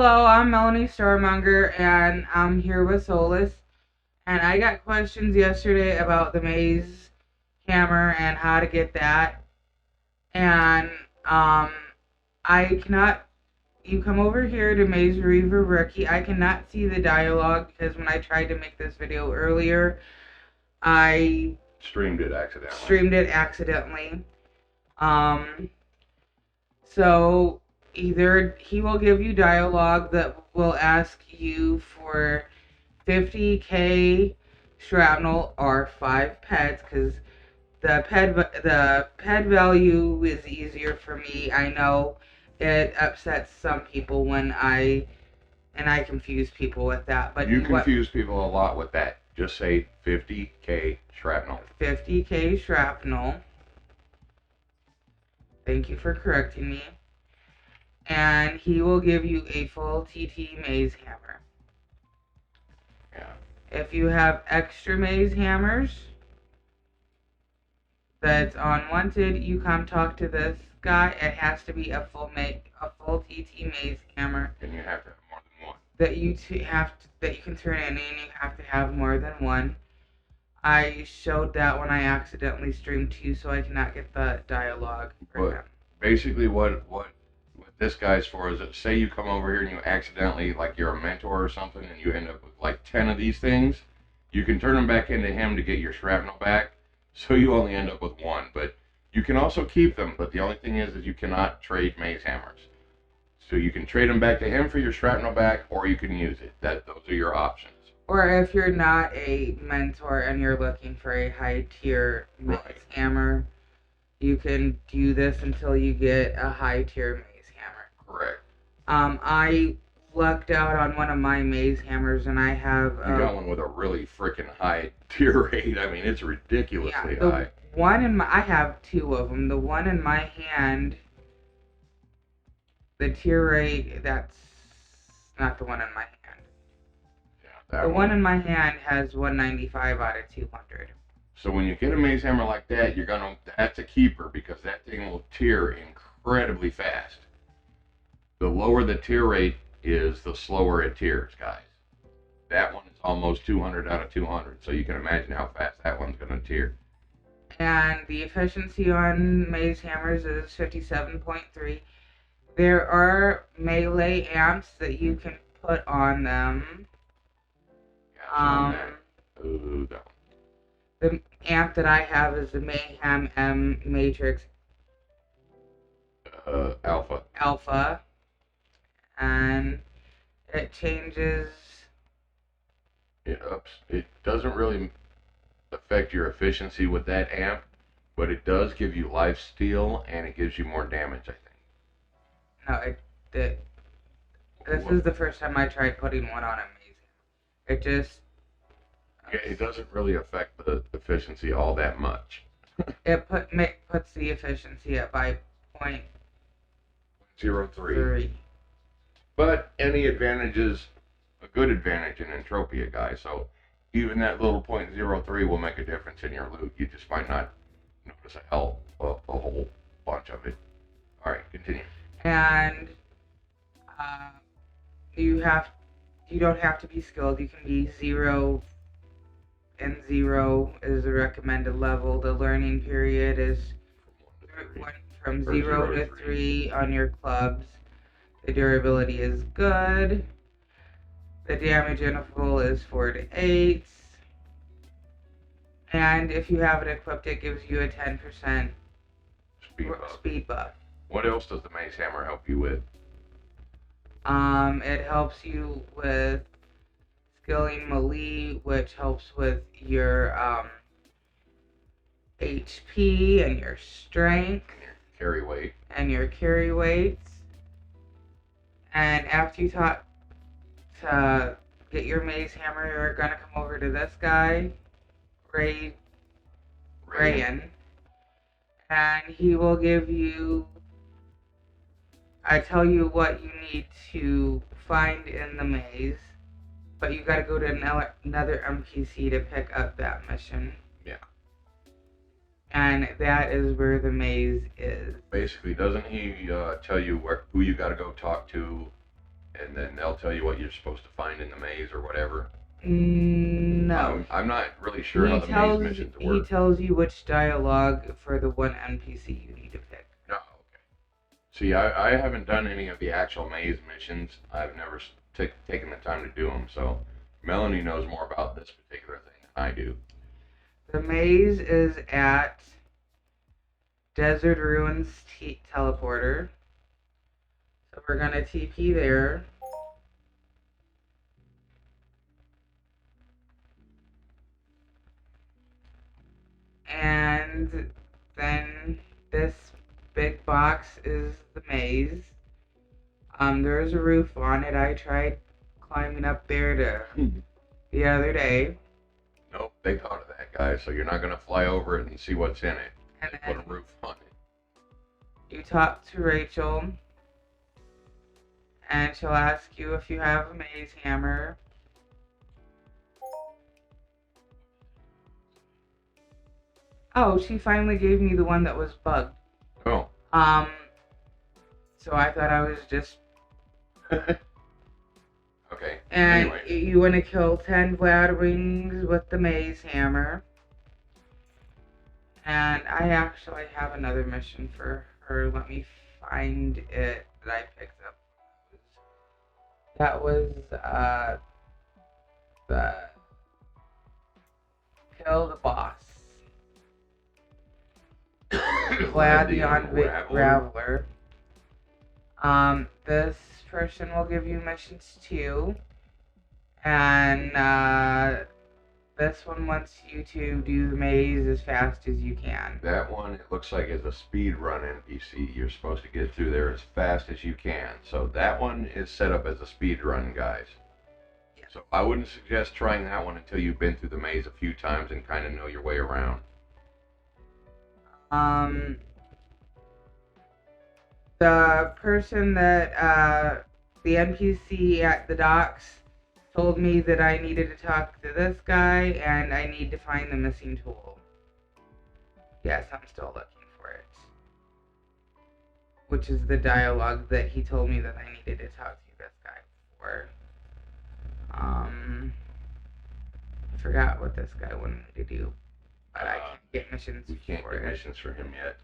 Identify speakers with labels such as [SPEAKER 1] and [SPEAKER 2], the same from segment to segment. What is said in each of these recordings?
[SPEAKER 1] Hello, I'm Melanie Starmonger, and I'm here with Solus. And I got questions yesterday about the maze hammer and how to get that. And um, I cannot. You come over here to Maze Reaver Rookie. I cannot see the dialogue because when I tried to make this video earlier, I
[SPEAKER 2] Streamed it accidentally.
[SPEAKER 1] streamed it accidentally. Um, So either he will give you dialogue that will ask you for 50k shrapnel or 5 pets, because the pet value is easier for me. I know it upsets some people when I confuse people with that, but
[SPEAKER 2] You confuse people a lot with that. Just say 50k shrapnel.
[SPEAKER 1] 50k shrapnel. Thank you for correcting me. And he will give you a full TT maze hammer.
[SPEAKER 2] Yeah.
[SPEAKER 1] If you have extra maze hammers that's unwanted, you come talk to this guy. It has to be a full TT maze hammer.
[SPEAKER 2] And you have to have more than one.
[SPEAKER 1] That you can turn in, and you have to have more than one. I showed that when I accidentally streamed 2, so I cannot get the dialogue for him.
[SPEAKER 2] Basically, what this guy's for is that, say you come over here and you accidentally, like you're a mentor or something, and you end up with like 10 of these things, you can turn them back into him to get your shrapnel back, so you only end up with one. But you can also keep them, but the only thing is you cannot trade maze hammers. So you can trade them back to him for your shrapnel back, or you can use it. Those are your options.
[SPEAKER 1] Or if you're not a mentor and you're looking for a high tier maze hammer, you can do this until you get a high tier maze hammer.
[SPEAKER 2] Correct.
[SPEAKER 1] I lucked out on one of my maze hammers, and I have.
[SPEAKER 2] You got one with a really freaking high tier rate. I mean, it's ridiculously high.
[SPEAKER 1] I have 2 of them. The one in my hand, the tier rate, that's not the one in my hand. The one in my hand has 195 out of 200.
[SPEAKER 2] So when you get a maze hammer like that, that's a keeper, because that thing will tier incredibly fast. The lower the tier rate is, the slower it tiers, guys. That one is almost 200 out of 200, so you can imagine how fast that one's going to tier.
[SPEAKER 1] And the efficiency on maze hammers is 57.3. There are melee amps that you can put on them. The amp that I have is the Mayhem M Matrix Alpha, and it changes.
[SPEAKER 2] It doesn't really affect your efficiency with that amp, but it does give you lifesteal, and it gives you more damage, I think.
[SPEAKER 1] No, this is the first time I tried putting one on a maze hammer. It just.
[SPEAKER 2] Yeah, it doesn't really affect the efficiency all that much.
[SPEAKER 1] It puts the efficiency at 5.03.
[SPEAKER 2] But any advantage is a good advantage in Entropia, guys. So even that little 0.03 will make a difference in your loot. You just might not notice a whole bunch of it. All right, continue.
[SPEAKER 1] And you don't have to be skilled. You can be 0. And 0 is the recommended level. The learning period is from 0 to 3 on your clubs. The durability is good. The damage interval is 4 to 8. And if you have it equipped, it gives you a 10% speed buff.
[SPEAKER 2] What else does the maze hammer help you with?
[SPEAKER 1] It helps you with skilling melee, which helps with your HP and your strength.
[SPEAKER 2] And your carry weights.
[SPEAKER 1] And after you talk to get your maze hammer, you're gonna come over to this guy, Rayan, and he will give you. I tell you what you need to find in the maze. But you gotta go to another NPC to pick up that mission.
[SPEAKER 2] Yeah.
[SPEAKER 1] And that is where the maze is.
[SPEAKER 2] Basically, doesn't he tell you who you gotta go talk to and then they'll tell you what you're supposed to find in the maze or whatever?
[SPEAKER 1] No.
[SPEAKER 2] I'm not really sure how the maze missions
[SPEAKER 1] He
[SPEAKER 2] work.
[SPEAKER 1] tells you which dialogue for the one NPC you need to pick.
[SPEAKER 2] No, okay. See, I haven't done any of the actual maze missions. I've never taken the time to do them, so Melanie knows more about this particular thing than I do.
[SPEAKER 1] The maze is at Desert Ruins Teleporter. So we're going to TP there. And then this big box is the maze. There's a roof on it. I tried climbing up there the other day.
[SPEAKER 2] Nope, they thought of that, guys. So you're not going to fly over it and see what's in it.
[SPEAKER 1] And
[SPEAKER 2] They
[SPEAKER 1] then
[SPEAKER 2] put a roof on it.
[SPEAKER 1] you talk to Rachel, and she'll ask you if you have a maze hammer. Oh, she finally gave me the one that was bugged.
[SPEAKER 2] Oh.
[SPEAKER 1] So I thought I was just...
[SPEAKER 2] Okay.
[SPEAKER 1] And
[SPEAKER 2] anyway.
[SPEAKER 1] you want to kill 10 Vladwings with the maze hammer. And I actually have another mission for her. Let me find it that I picked up. That was, the... Kill the boss. Vlad the Unraveler. This person will give you missions too. And, this one wants you to do the maze as fast as you can.
[SPEAKER 2] That one, it looks like, is a speed run NPC. You're supposed to get through there as fast as you can. So that one is set up as a speed run, guys.
[SPEAKER 1] Yeah.
[SPEAKER 2] So I wouldn't suggest trying that one until you've been through the maze a few times and kind of know your way around.
[SPEAKER 1] The person that, the NPC at the docks told me that I needed to talk to this guy and I need to find the missing tool. Yes, I'm still looking for it. Which is the dialogue that he told me that I needed to talk to this guy for. I forgot what this guy wanted me to do. But I can't get missions
[SPEAKER 2] We can't
[SPEAKER 1] for
[SPEAKER 2] get
[SPEAKER 1] it.
[SPEAKER 2] missions for him yet.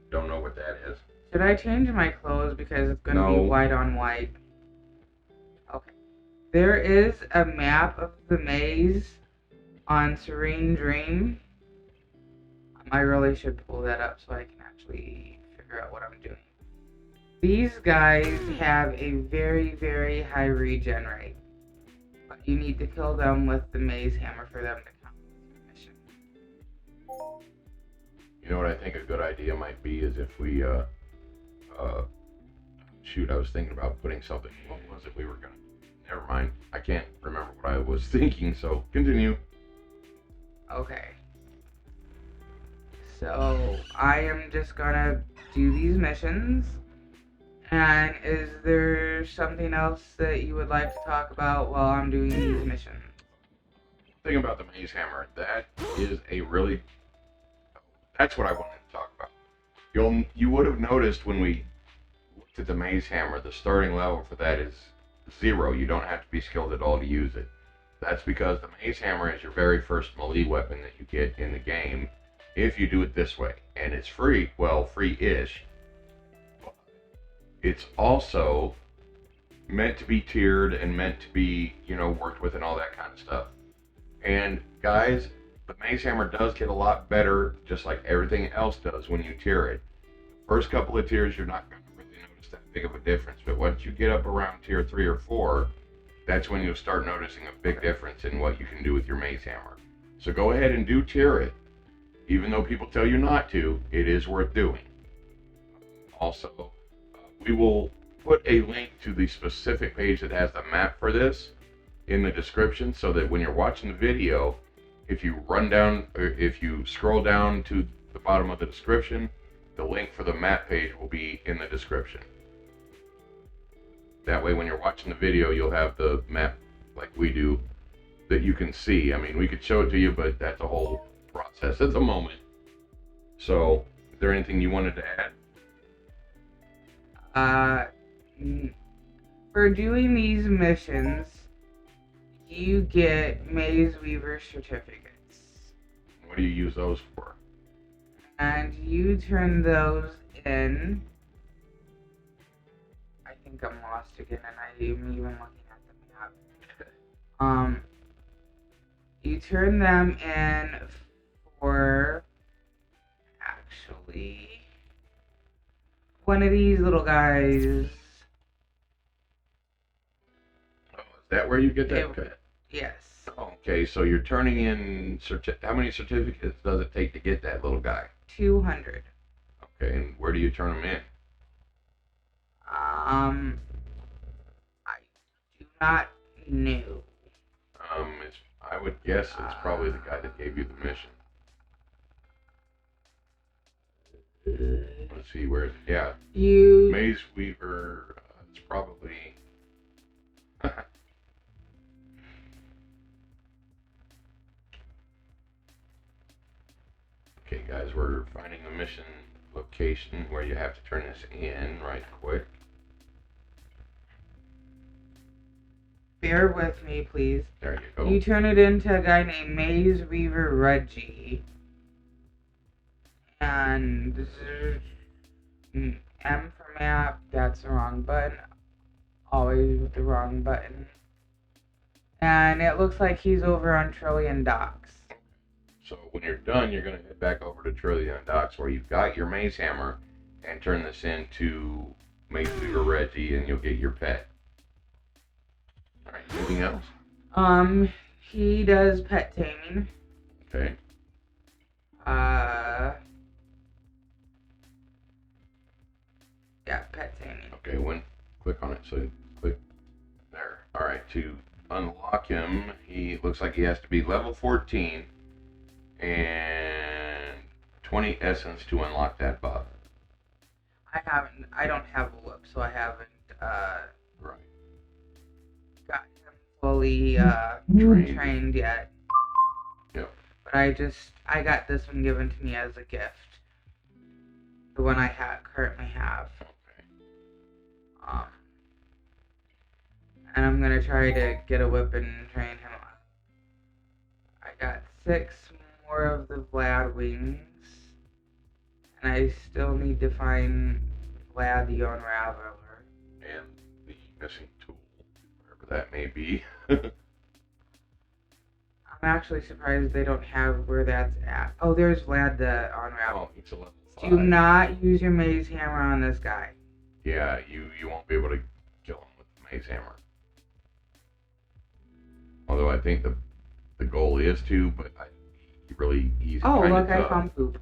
[SPEAKER 2] Don't know what that is.
[SPEAKER 1] Should I change my clothes because it's going to
[SPEAKER 2] No.
[SPEAKER 1] be white on white? Okay. There is a map of the maze on Serene Dream. I really should pull that up so I can actually figure out what I'm doing. These guys have a very, very high regen rate. But you need to kill them with the maze hammer for them to count as your mission.
[SPEAKER 2] You know what I think a good idea might be is if we, shoot, I was thinking about putting something, what was it we were gonna, never mind, I can't remember what I was thinking, so continue.
[SPEAKER 1] Okay. So, I am just gonna do these missions. And is there something else that you would like to talk about while I'm doing these missions?
[SPEAKER 2] Thing about the maze hammer, that is a really, that's what I wanted to talk about. You would have noticed when we looked at the maze hammer, the starting level for that is 0. You don't have to be skilled at all to use it. That's because the maze hammer is your very first melee weapon that you get in the game if you do it this way. And it's free, well, free-ish. It's also meant to be tiered and meant to be, worked with and all that kind of stuff. And guys, the maze hammer does get a lot better, just like everything else does when you tier it. The first couple of tiers, you're not going to really notice that big of a difference. But once you get up around tier 3 or 4, that's when you'll start noticing a big difference in what you can do with your maze hammer. So go ahead and do tier it. Even though people tell you not to, it is worth doing. Also, we will put a link to the specific page that has the map for this in the description, so that when you're watching the video, if you run down, or if you scroll down to the bottom of the description, the link for the map page will be in the description. That way when you're watching the video, you'll have the map like we do that you can see. I mean, we could show it to you, but that's a whole process at the moment. So, is there anything you wanted to add?
[SPEAKER 1] For doing these missions, you get Maze Weaver certificates.
[SPEAKER 2] What do you use those for?
[SPEAKER 1] And you turn those in. I think I'm lost again, and I am even looking at the map. You turn them in for actually one of these little guys.
[SPEAKER 2] Oh, is that where you get that pet?
[SPEAKER 1] Yes.
[SPEAKER 2] Okay, so you're turning in how many certificates does it take to get that little guy?
[SPEAKER 1] 200.
[SPEAKER 2] Okay, and where do you turn them in?
[SPEAKER 1] I do not know.
[SPEAKER 2] I would guess it's probably the guy that gave you the mission. Let's see, where is it? Yeah. Maze Weaver, it's probably... Okay, guys, we're finding the mission location where you have to turn this in right quick.
[SPEAKER 1] Bear with me, please.
[SPEAKER 2] There you go.
[SPEAKER 1] You turn it into a guy named Maze Weaver Reggie. And M for map, that's the wrong button. Always with the wrong button. And it looks like he's over on Trillion Docks.
[SPEAKER 2] So when you're done, you're going to head back over to Trillion Docks where you've got your Maze Hammer and turn this into Maze Weaver Reggie and you'll get your pet. Alright, anything else?
[SPEAKER 1] He does pet taming.
[SPEAKER 2] Okay.
[SPEAKER 1] Yeah, pet taming.
[SPEAKER 2] Okay, click on it, so click there. Alright, to unlock him, he looks like he has to be level 14 and 20 essence to unlock that buff.
[SPEAKER 1] I don't have a whip, so I haven't,
[SPEAKER 2] right.
[SPEAKER 1] got him fully, trained yet.
[SPEAKER 2] Yep.
[SPEAKER 1] But I got this one given to me as a gift. The one I currently have.
[SPEAKER 2] Okay.
[SPEAKER 1] And I'm gonna try to get a whip and train him up. I got 6 more of the Vlad wings. And I still need to find Vlad the Unraveler.
[SPEAKER 2] And the missing tool, wherever that may be.
[SPEAKER 1] I'm actually surprised they don't have where that's at. Oh, there's Vlad the Unraveler.
[SPEAKER 2] Oh, he's a level 5.
[SPEAKER 1] Do not use your maze hammer on this guy.
[SPEAKER 2] Yeah, you won't be able to kill him with the Maze Hammer. Although I think the goal is to, but he's
[SPEAKER 1] Oh,
[SPEAKER 2] kind
[SPEAKER 1] look,
[SPEAKER 2] of tough.
[SPEAKER 1] I found poop.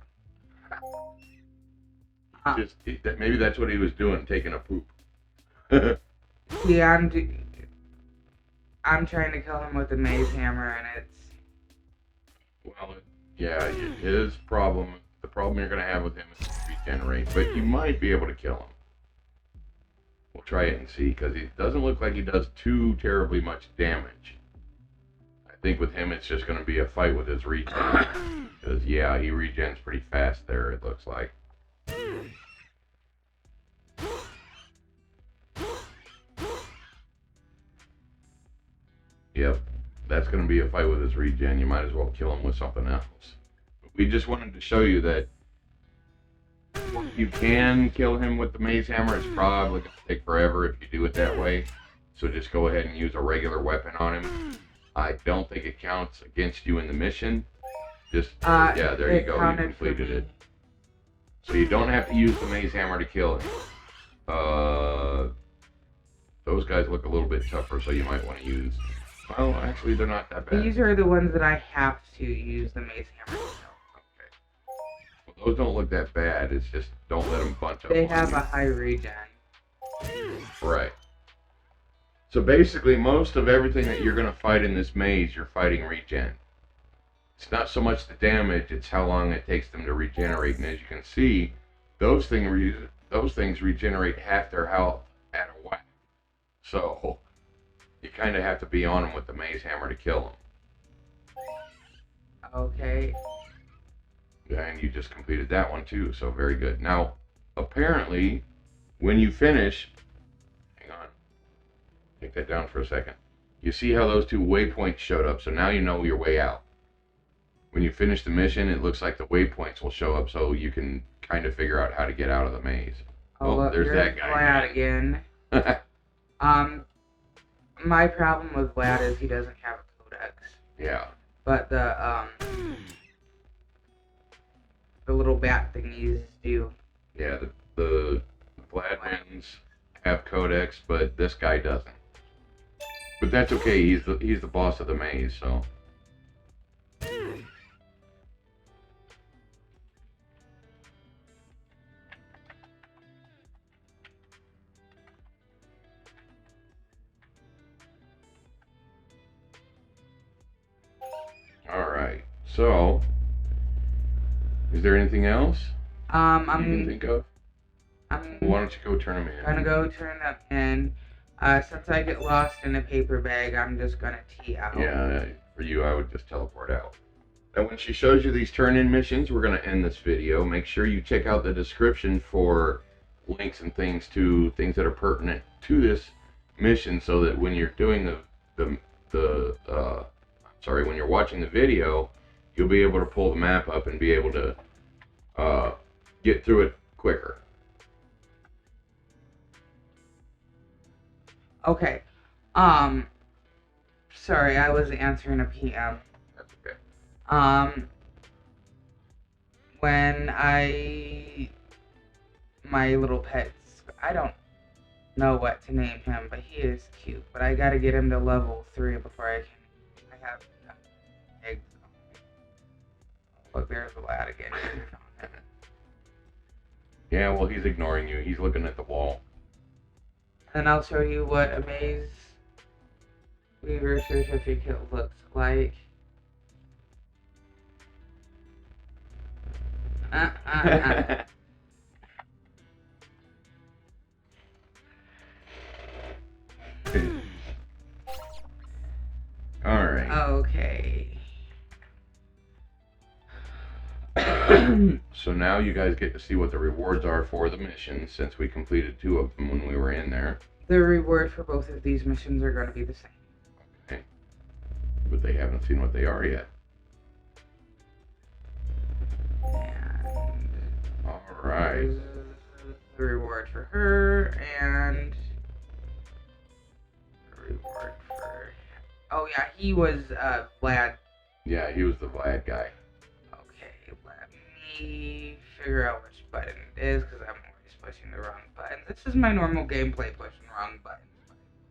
[SPEAKER 2] Maybe that's what he was doing, taking a poop.
[SPEAKER 1] Yeah, I'm trying to kill him with the maze hammer, and it's...
[SPEAKER 2] Well, yeah, his problem, the problem you're going to have with him is regenerate, but you might be able to kill him. We'll try it and see, because it doesn't look like he does too terribly much damage. I think with him it's just going to be a fight with his regen. Because, yeah, he regens pretty fast there, it looks like. Yep, that's going to be a fight with his regen. You might as well kill him with something else. We just wanted to show you that you can kill him with the Maze Hammer. It's probably going to take forever if you do it that way. So just go ahead and use a regular weapon on him. I don't think it counts against you in the mission. Just, yeah, there you go. You completed it. So you don't have to use the Maze Hammer to kill him. Those guys look a little bit tougher, so you might want to use... Well, actually, they're not that bad.
[SPEAKER 1] These are the ones that I have to use the maze hammer to kill.
[SPEAKER 2] Okay. Well, those don't look that bad. It's just don't let them bunch up.
[SPEAKER 1] They have a high regen.
[SPEAKER 2] Right. So basically, most of everything that you're going to fight in this maze, you're fighting regen. It's not so much the damage, it's how long it takes them to regenerate. And as you can see, those things regenerate half their health at a whack. So you kind of have to be on them with the Maze Hammer to kill them.
[SPEAKER 1] Okay.
[SPEAKER 2] And you just completed that one too, so very good. Now, apparently, when you finish, hang on, think that down for a second. You see how those two waypoints showed up, so now you know your way out. When you finish the mission, it looks like the waypoints will show up, so you can kind of figure out how to get out of the maze.
[SPEAKER 1] Oh, look,
[SPEAKER 2] there's that guy.
[SPEAKER 1] Vlad again. My problem with Vlad is he doesn't have a codex.
[SPEAKER 2] Yeah.
[SPEAKER 1] But the little bat thingies do.
[SPEAKER 2] Yeah, the Vladmans have codex, but this guy doesn't. But that's okay. He's the boss of the maze, so. All right. So, is there anything else you can think of? Why don't you go turn them in?
[SPEAKER 1] Gonna go turn them in. Since I get lost in a paper bag, I'm just gonna tee out.
[SPEAKER 2] Yeah, for you, I would just teleport out. And when she shows you these turn-in missions, we're gonna end this video. Make sure you check out the description for links and things that are pertinent to this mission, so that when you're doing when you're watching the video, you'll be able to pull the map up and be able to get through it quicker.
[SPEAKER 1] Okay. Sorry, I was answering a PM.
[SPEAKER 2] That's okay.
[SPEAKER 1] When my little pets, I don't know what to name him, but he is cute. But I gotta get him to level 3 before I have eggs. Look, there's Vlad again.
[SPEAKER 2] Yeah, well, he's ignoring you. He's looking at the wall.
[SPEAKER 1] And I'll show you what a maze weaver certificate looks like.
[SPEAKER 2] All right.
[SPEAKER 1] Okay.
[SPEAKER 2] So now you guys get to see what the rewards are for the missions, since we completed 2 of them when we were in there.
[SPEAKER 1] The reward for both of these missions are going to be the same.
[SPEAKER 2] Okay. But they haven't seen what they are yet.
[SPEAKER 1] And
[SPEAKER 2] Alright.
[SPEAKER 1] the reward for her, and the reward for... Oh yeah, he was Vlad.
[SPEAKER 2] Yeah, he was the Vlad guy.
[SPEAKER 1] Okay, let me figure out which button it is, because I'm always pushing the wrong button. This is my normal gameplay, pushing wrong buttons.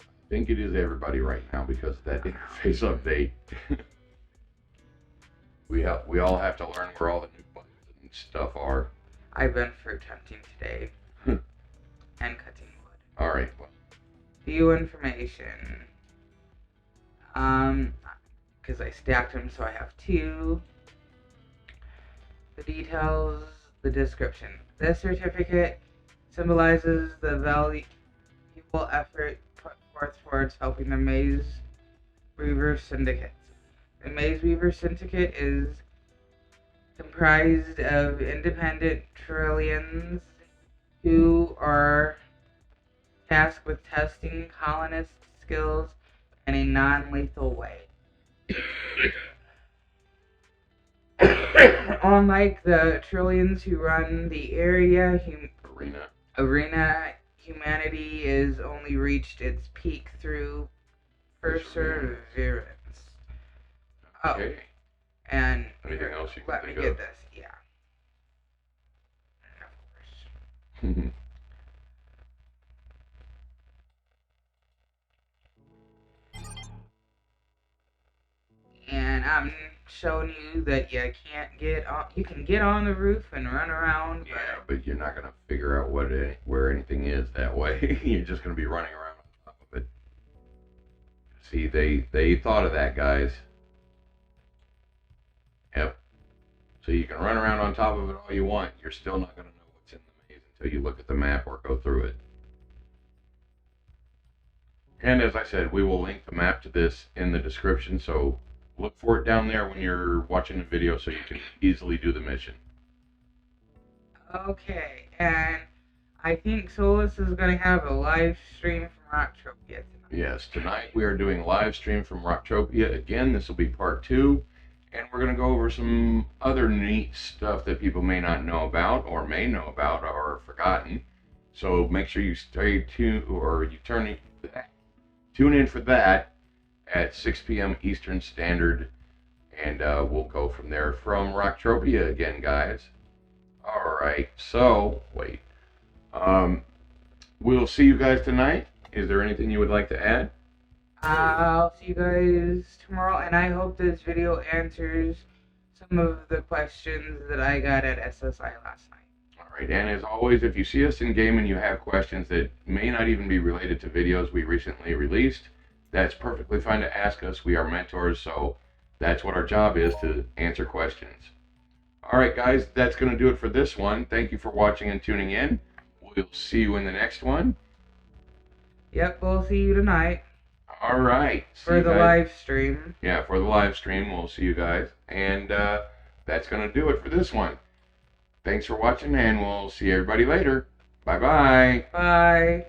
[SPEAKER 2] I think it is everybody right now because of that interface update. we all have to learn where all the new buttons and stuff are.
[SPEAKER 1] I've been fruit hunting today. And cutting wood.
[SPEAKER 2] Alright, well.
[SPEAKER 1] View information. Because I stacked them, so I have 2. The details, the description. This certificate symbolizes the valuable effort put forth towards helping the Maze Weaver Syndicate. The Maze Weaver Syndicate is comprised of independent Trillians who are tasked with testing colonist skills in a non-lethal way. Unlike the Trillians who run the arena, humanity is only reached its peak through perseverance.
[SPEAKER 2] Okay.
[SPEAKER 1] Oh, and
[SPEAKER 2] anything else you can
[SPEAKER 1] let me
[SPEAKER 2] think
[SPEAKER 1] get
[SPEAKER 2] of?
[SPEAKER 1] this. Yeah. Of course. And I'm showing you that you can't get on. You can get on the roof and run around.
[SPEAKER 2] Yeah, but you're not gonna figure out where anything is that way. You're just gonna be running around on top of it. See, they thought of that, guys. Yep. So you can run around on top of it all you want. You're still not gonna know what's in the maze until you look at the map or go through it. And as I said, we will link the map to this in the description, so look for it down there when you're watching the video so you can easily do the mission.
[SPEAKER 1] Okay, and I think Solus is going to have a live stream from Rocktropia tonight.
[SPEAKER 2] Yes, tonight we are doing live stream from Rocktropia. Again, this will be part 2. And we're going to go over some other neat stuff that people may not know about or may know about or forgotten. So make sure you stay tuned or you tune in for that at 6 p.m. Eastern Standard. And we'll go from there from Rocktropia again, guys. All right. So, wait. We'll see you guys tonight. Is there anything you would like to add?
[SPEAKER 1] I'll see you guys tomorrow, and I hope this video answers some of the questions that I got at SSI last night.
[SPEAKER 2] All right, and as always, if you see us in game and you have questions that may not even be related to videos we recently released, that's perfectly fine to ask us. We are mentors, so that's what our job is, to answer questions. All right, guys, that's going to do it for this one. Thank you for watching and tuning in. We'll see you in the next one.
[SPEAKER 1] Yep, we'll see you tonight.
[SPEAKER 2] All right.
[SPEAKER 1] For the live stream.
[SPEAKER 2] Yeah, for the live stream. We'll see you guys. And that's going to do it for this one. Thanks for watching, and we'll see everybody later. Bye-bye.
[SPEAKER 1] Bye.